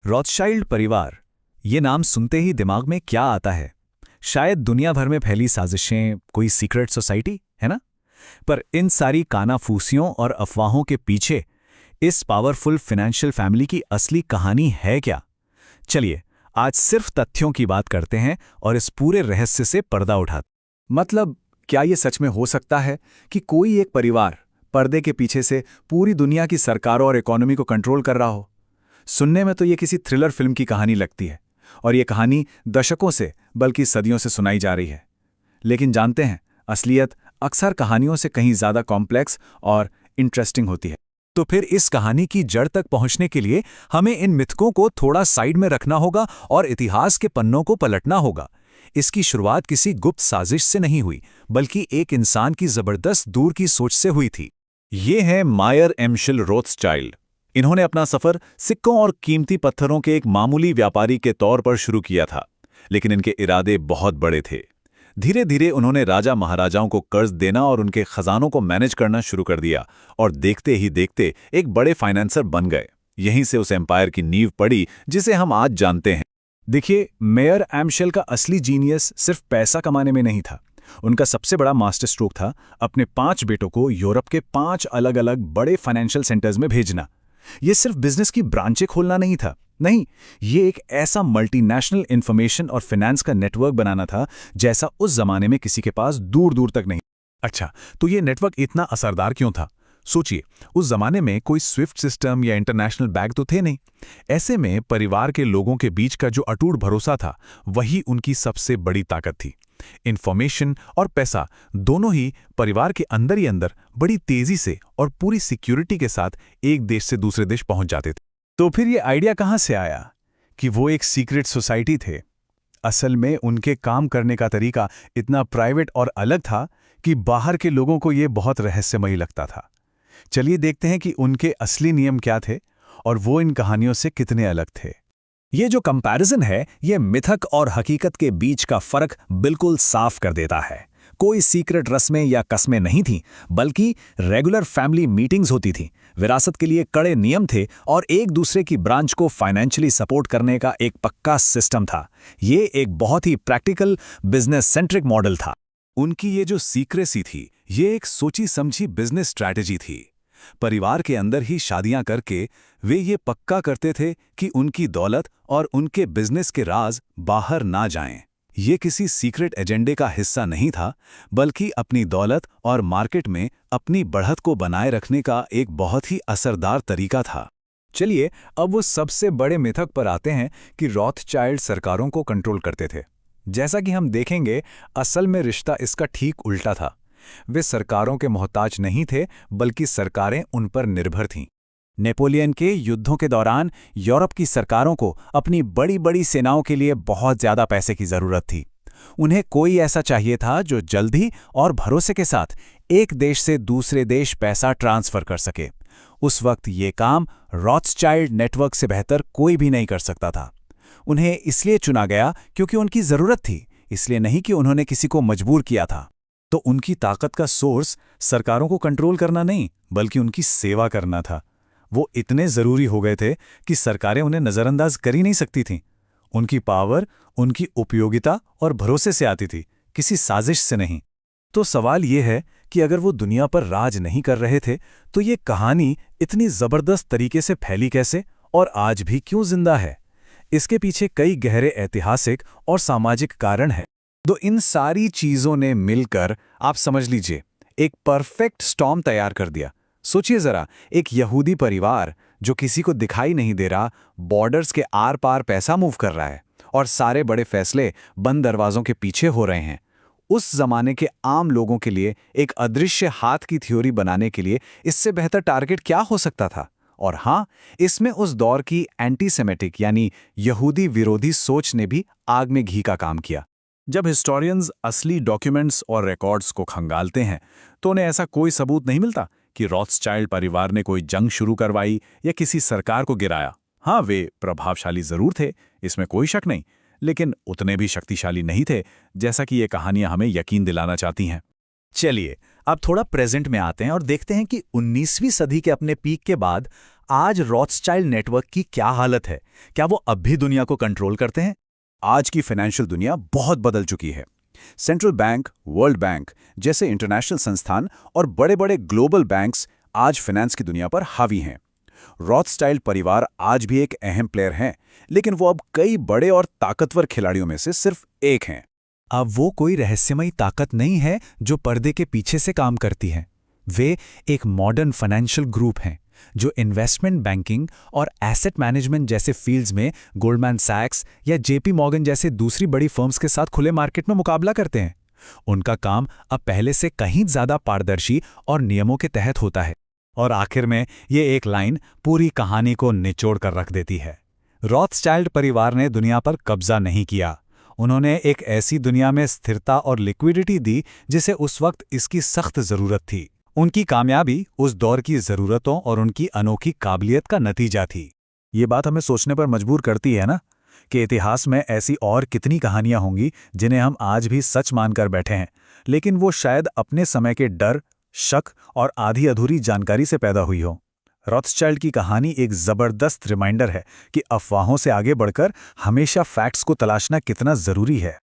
रॉथशाइल्ड परिवार, ये नाम सुनते ही दिमाग में क्या आता है? शायद दुनिया भर में फैली साजिशें, कोई सीक्रेट सोसाइटी, है ना? पर इन सारी कानाफूसियों और अफवाहों के पीछे इस पावरफुल फाइनेंशियल फैमिली की असली कहानी है क्या? चलिए, आज सिर्फ तथ्यों की बात करते हैं और इस पूरे रहस्य से पर्दा उठाते। मतलब, क्या ये सच में हो सकता है कि कोई एक परिवार पर्दे के पीछे से पूरी दुनिया की सरकारों और इकोनॉमी को कंट्रोल कर रहा हो? सुनने में तो ये किसी थ्रिलर फिल्म की कहानी लगती है, और ये कहानी दशकों से बल्कि सदियों से सुनाई जा रही है। लेकिन जानते हैं, असलियत अक्सर कहानियों से कहीं ज्यादा कॉम्प्लेक्स और इंटरेस्टिंग होती है। तो फिर इस कहानी की जड़ तक पहुंचने के लिए हमें इन मिथकों को थोड़ा साइड में रखना होगा और इतिहास के पन्नों को पलटना होगा। इसकी शुरुआत किसी गुप्त साजिश से नहीं हुई, बल्कि एक इंसान की जबरदस्त दूर की सोच से हुई थी। ये हैं मायर एम्शल रोथस्चाइल्ड। इन्होंने अपना सफर सिक्कों और कीमती पत्थरों के एक मामूली व्यापारी के तौर पर शुरू किया था, लेकिन इनके इरादे बहुत बड़े थे। धीरे धीरे उन्होंने राजा महाराजाओं को कर्ज देना और उनके खजानों को मैनेज करना शुरू कर दिया, और देखते ही देखते एक बड़े फाइनेंसर बन गए। यहीं से उस एम्पायर की नींव पड़ी जिसे हम आज जानते हैं। देखिए, मेयर एम्शल का असली जीनियस सिर्फ पैसा कमाने में नहीं था। उनका सबसे बड़ा मास्टर स्ट्रोक था अपने 5 बेटों को यूरोप के 5 अलग अलग बड़े फाइनेंशियल सेंटर्स में भेजना। ये सिर्फ बिजनेस की ब्रांचें खोलना नहीं था, नहीं, ये एक ऐसा मल्टीनेशनल इंफॉर्मेशन और फाइनेंस का नेटवर्क बनाना था जैसा उस जमाने में किसी के पास दूर दूर तक नहीं। अच्छा, तो ये नेटवर्क इतना असरदार क्यों था? सोचिए, उस जमाने में कोई स्विफ्ट सिस्टम या इंटरनेशनल बैंक तो थे नहीं। ऐसे में परिवार के लोगों के बीच का जो अटूट भरोसा था, वही उनकी सबसे बड़ी ताकत थी। इंफॉर्मेशन और पैसा दोनों ही परिवार के अंदर ही अंदर बड़ी तेजी से और पूरी सिक्योरिटी के साथ एक देश से दूसरे देश पहुंच जाते थे। तो फिर ये आइडिया कहाँ से आया कि वो एक सीक्रेट सोसाइटी थे? असल में उनके काम करने का तरीका इतना प्राइवेट और अलग था कि बाहर के लोगों को ये बहुत रहस्यमयी लगता था। चलिए देखते हैं कि उनके असली नियम क्या थे और वो इन कहानियों से कितने अलग थे। ये जो कंपैरिजन है, ये मिथक और हकीकत के बीच का फर्क बिल्कुल साफ कर देता है। कोई सीक्रेट रस्में या कस्में नहीं थीं, बल्कि रेगुलर फैमिली मीटिंग्स होती थीं। विरासत के लिए कड़े नियम थे और एक दूसरे की ब्रांच को फाइनेंशियली सपोर्ट करने का एक पक्का सिस्टम था। ये एक बहुत ही प्रैक्टिकल बिजनेस सेंट्रिक मॉडल था। उनकी ये जो सीक्रेसी थी, ये एक सोची समझी बिजनेस स्ट्रैटेजी थी। परिवार के अंदर ही शादियां करके वे ये पक्का करते थे कि उनकी दौलत और उनके बिजनेस के राज बाहर ना जाएं। ये किसी सीक्रेट एजेंडे का हिस्सा नहीं था, बल्कि अपनी दौलत और मार्केट में अपनी बढ़त को बनाए रखने का एक बहुत ही असरदार तरीका था। चलिए, अब वो सबसे बड़े मिथक पर आते हैं कि रॉथचाइल्ड सरकारों को कंट्रोल करते थे। जैसा कि हम देखेंगे, असल में रिश्ता इसका ठीक उल्टा था। वे सरकारों के मोहताज नहीं थे, बल्कि सरकारें उन पर निर्भर थीं। नेपोलियन के युद्धों के दौरान यूरोप की सरकारों को अपनी बड़ी बड़ी सेनाओं के लिए बहुत ज्यादा पैसे की जरूरत थी। उन्हें कोई ऐसा चाहिए था जो जल्दी और भरोसे के साथ एक देश से दूसरे देश पैसा ट्रांसफर कर सके। उस वक्त ये काम रॉथचाइल्ड नेटवर्क से बेहतर कोई भी नहीं कर सकता था। उन्हें इसलिए चुना गया क्योंकि उनकी जरूरत थी, इसलिए नहीं कि उन्होंने किसी को मजबूर किया था। तो उनकी ताकत का सोर्स सरकारों को कंट्रोल करना नहीं, बल्कि उनकी सेवा करना था। वो इतने जरूरी हो गए थे कि सरकारें उन्हें नजरअंदाज कर ही नहीं सकती थीं। उनकी पावर उनकी उपयोगिता और भरोसे से आती थी, किसी साजिश से नहीं। तो सवाल ये है कि अगर वो दुनिया पर राज नहीं कर रहे थे, तो ये कहानी इतनी जबरदस्त तरीके से फैली कैसे और आज भी क्यों जिंदा है? इसके पीछे कई गहरे ऐतिहासिक और सामाजिक कारण हैं। तो इन सारी चीजों ने मिलकर, आप समझ लीजिए, एक परफेक्ट स्टॉर्म तैयार कर दिया। सोचिए जरा, एक यहूदी परिवार जो किसी को दिखाई नहीं दे रहा, बॉर्डर्स के आर पार पैसा मूव कर रहा है और सारे बड़े फैसले बंद दरवाजों के पीछे हो रहे हैं। उस जमाने के आम लोगों के लिए एक अदृश्य हाथ की थ्योरी बनाने के लिए इससे बेहतर टारगेट क्या हो सकता था? और हाँ, इसमें उस दौर की एंटीसेमेटिक यानी यहूदी विरोधी सोच ने भी आग में घी का काम किया। जब हिस्टोरियंस असली डॉक्यूमेंट्स और रिकॉर्ड्स को खंगालते हैं, तो उन्हें ऐसा कोई सबूत नहीं मिलता कि रॉथस्चाइल्ड परिवार ने कोई जंग शुरू करवाई या किसी सरकार को गिराया। हाँ, वे प्रभावशाली जरूर थे, इसमें कोई शक नहीं, लेकिन उतने भी शक्तिशाली नहीं थे जैसा कि ये कहानियां हमें यकीन दिलाना चाहती हैं। चलिए, अब थोड़ा प्रेजेंट में आते हैं और देखते हैं कि 19वीं सदी के अपने पीक के बाद आज रॉथस्चाइल्ड नेटवर्क की क्या हालत है? क्या वो अब भी दुनिया को कंट्रोल करते हैं? आज की फाइनेंशियल दुनिया बहुत बदल चुकी है। सेंट्रल बैंक, वर्ल्ड बैंक जैसे इंटरनेशनल संस्थान और बड़े-बड़े ग्लोबल बैंक्स आज फाइनेंस की दुनिया पर हावी हैं। रॉथस्चाइल्ड परिवार आज भी एक अहम प्लेयर हैं, लेकिन वो अब कई बड़े और ताकतवर खिलाड़ियों में से सिर्फ एक हैं। अब वो कोई रहस्यमयी ताकत नहीं है जो पर्दे के पीछे से काम करती है। वे एक मॉडर्न फाइनेंशियल ग्रुप हैं जो इन्वेस्टमेंट बैंकिंग और एसेट मैनेजमेंट जैसे फील्ड्स में गोल्डमैन सैक्स या जेपी मॉर्गन जैसे दूसरी बड़ी फर्म्स के साथ खुले मार्केट में मुकाबला करते हैं। उनका काम अब पहले से कहीं ज्यादा पारदर्शी और नियमों के तहत होता है। और आखिर में ये एक लाइन पूरी कहानी को निचोड़ कर रख देती है। रॉथस्चाइल्ड परिवार ने दुनिया पर कब्जा नहीं किया। उन्होंने एक ऐसी दुनिया में स्थिरता और लिक्विडिटी दी जिसे उस वक्त इसकी सख्त जरूरत थी। उनकी कामयाबी उस दौर की जरूरतों और उनकी अनोखी काबिलियत का नतीजा थी। ये बात हमें सोचने पर मजबूर करती है ना, कि इतिहास में ऐसी और कितनी कहानियां होंगी जिन्हें हम आज भी सच मानकर बैठे हैं, लेकिन वो शायद अपने समय के डर, शक और आधी अधूरी जानकारी से पैदा हुई हो। रॉथस्चाइल्ड की कहानी एक जबरदस्त रिमाइंडर है कि अफवाहों से आगे बढ़कर हमेशा फैक्ट्स को तलाशना कितना जरूरी है।